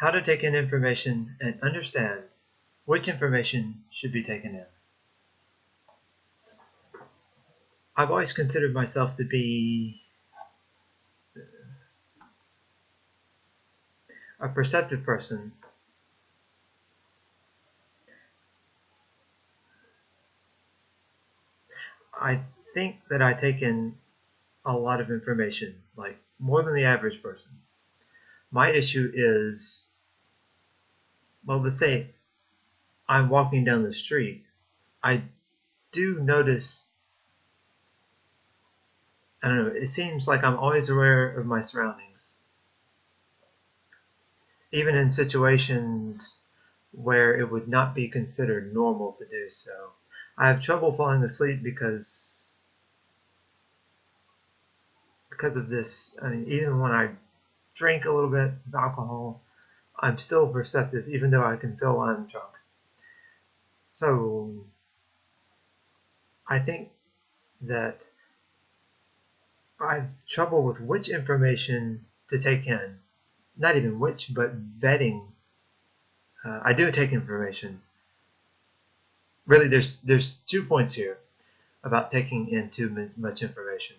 How to take in information and understand which information should be taken in. I've always considered myself to be a perceptive person. I think that I take in a lot of information, like more than the average person. My issue is, well, let's say I'm walking down the street. I do notice, I don't know, it seems like I'm always aware of my surroundings. Even in situations where it would not be considered normal to do so. I have trouble falling asleep because of this. I mean, even when I drink a little bit of alcohol, I'm still perceptive, even though I can feel I'm drunk. So I think that I have trouble with which information to take in. Not even which, but vetting. I do take information. Really, there's 2 points here about taking in too much information.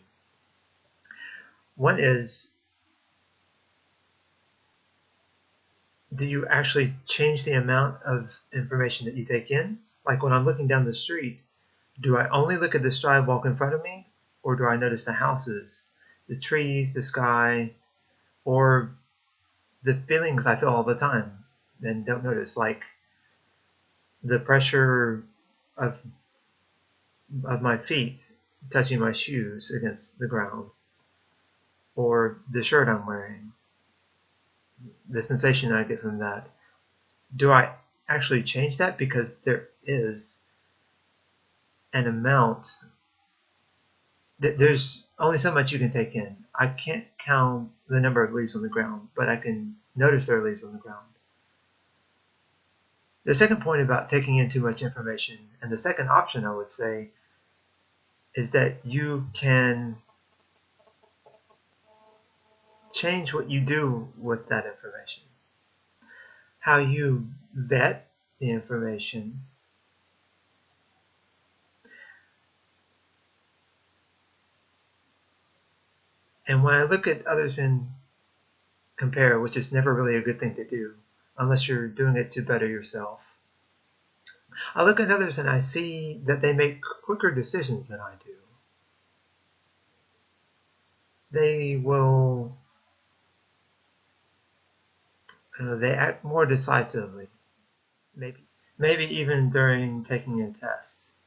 One is, do you actually change the amount of information that you take in? Like when I'm looking down the street, do I only look at the sidewalk in front of me, or do I notice the houses, the trees, the sky, or the feelings I feel all the time and don't notice, like the pressure of my feet touching my shoes against the ground, or the shirt I'm wearing, the sensation I get from that. Do I actually change that? Because there is an amount, there's only so much you can take in. I can't count the number of leaves on the ground, but I can notice there are leaves on the ground. The second point about taking in too much information, and the second option I would say, is that you can change what you do with that information. How you vet the information, and when I look at others and compare, which is never really a good thing to do unless you're doing it to better yourself, I look at others and I see that they make quicker decisions than I do. They act more decisively, maybe even during taking in tests.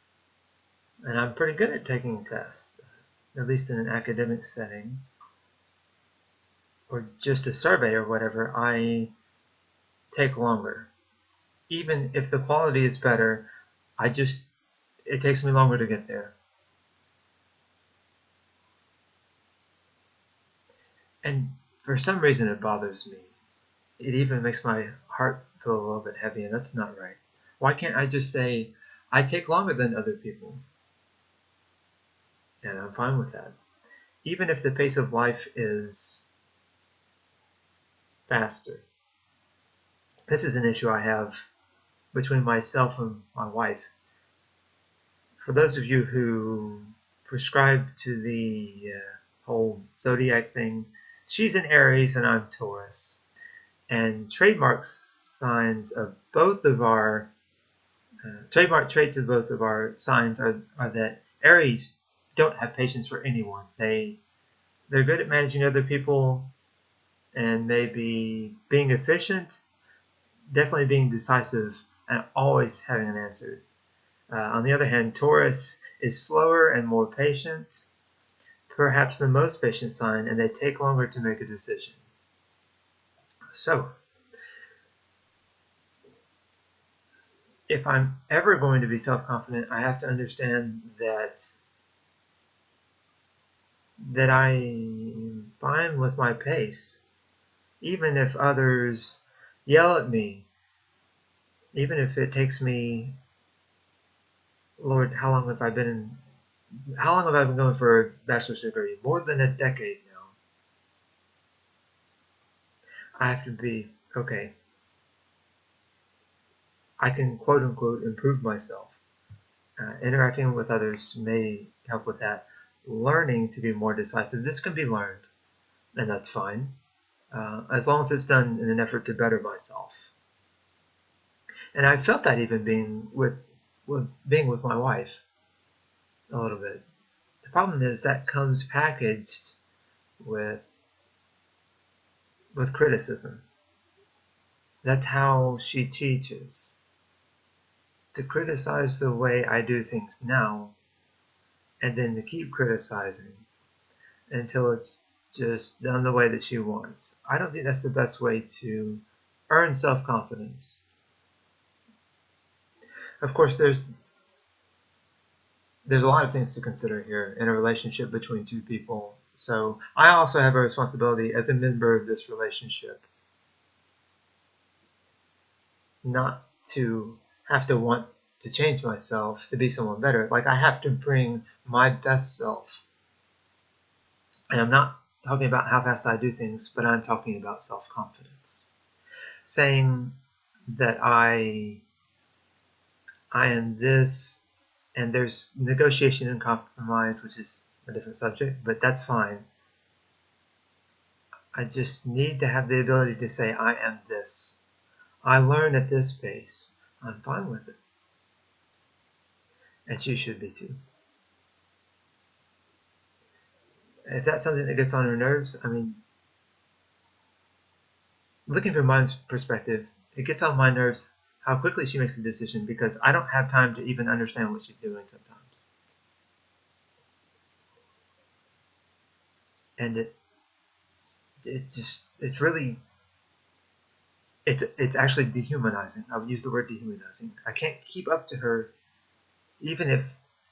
And I'm pretty good at taking tests, at least in an academic setting, or just a survey or whatever. I take longer. Even if the quality is better, it takes me longer to get there. And for some reason it bothers me. It even makes my heart feel a little bit heavy, and that's not right. Why can't I just say, I take longer than other people? And I'm fine with that. Even if the pace of life is faster. This is an issue I have between myself and my wife. For those of you who prescribe to the whole zodiac thing, she's an Aries and I'm Taurus. And trademark traits of both of our signs are that Aries don't have patience for anyone. They're good at managing other people and maybe being efficient, definitely being decisive, and always having an answer. On the other hand, Taurus is slower and more patient, perhaps the most patient sign, and they take longer to make a decision. So, if I'm ever going to be self-confident, I have to understand that I'm fine with my pace, even if others yell at me, even if it takes me, Lord, how long have I been going for a bachelor's degree? More than a decade now. I have to be, okay, I can quote unquote improve myself. Interacting with others may help with that. Learning to be more decisive, this can be learned, and that's fine, as long as it's done in an effort to better myself. And I felt that even being with my wife a little bit. The problem is that comes packaged with criticism. That's how she teaches. To criticize the way I do things now, and then to keep criticizing until it's just done the way that she wants. I don't think that's the best way to earn self-confidence. Of course, there's a lot of things to consider here in a relationship between two people. So I also have a responsibility as a member of this relationship not to have to want to change myself to be someone better. Like, I have to bring my best self. And I'm not talking about how fast I do things, but I'm talking about self-confidence. Saying that I am this, and there's negotiation and compromise, which is a different subject, but that's fine. I just need to have the ability to say, I am this. I learn at this pace. I'm fine with it. And she should be too. If that's something that gets on her nerves, I mean, looking from my perspective, it gets on my nerves how quickly she makes a decision, because I don't have time to even understand what she's doing sometimes. And it's actually dehumanizing. I would use the word dehumanizing. I can't keep up to her, even if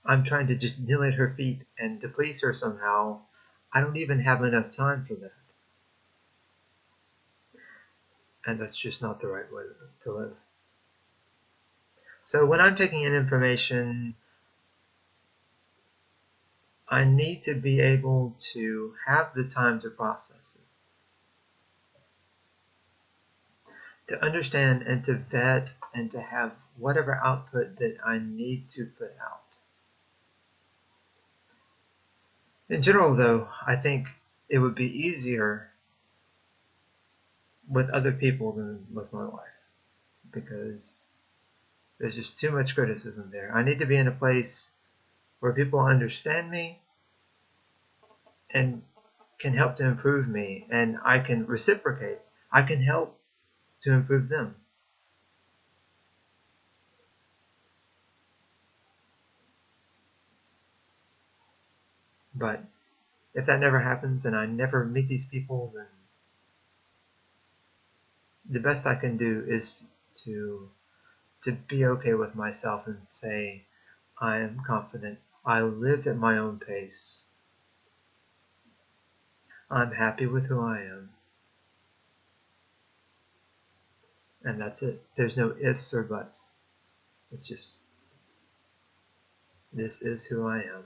I'm trying to just kneel at her feet and to please her somehow. I don't even have enough time for that. And that's just not the right way to live. So when I'm taking in information, I need to be able to have the time to process it, to understand and to vet and to have whatever output that I need to put out. In general, though, I think it would be easier with other people than with my wife, because there's just too much criticism there. I need to be in a place where people understand me and can help to improve me, and I can reciprocate. I can help to improve them. But if that never happens and I never meet these people, then the best I can do is to be okay with myself and say, I am confident. I live at my own pace. I'm happy with who I am. And that's it. There's no ifs or buts. It's just, this is who I am.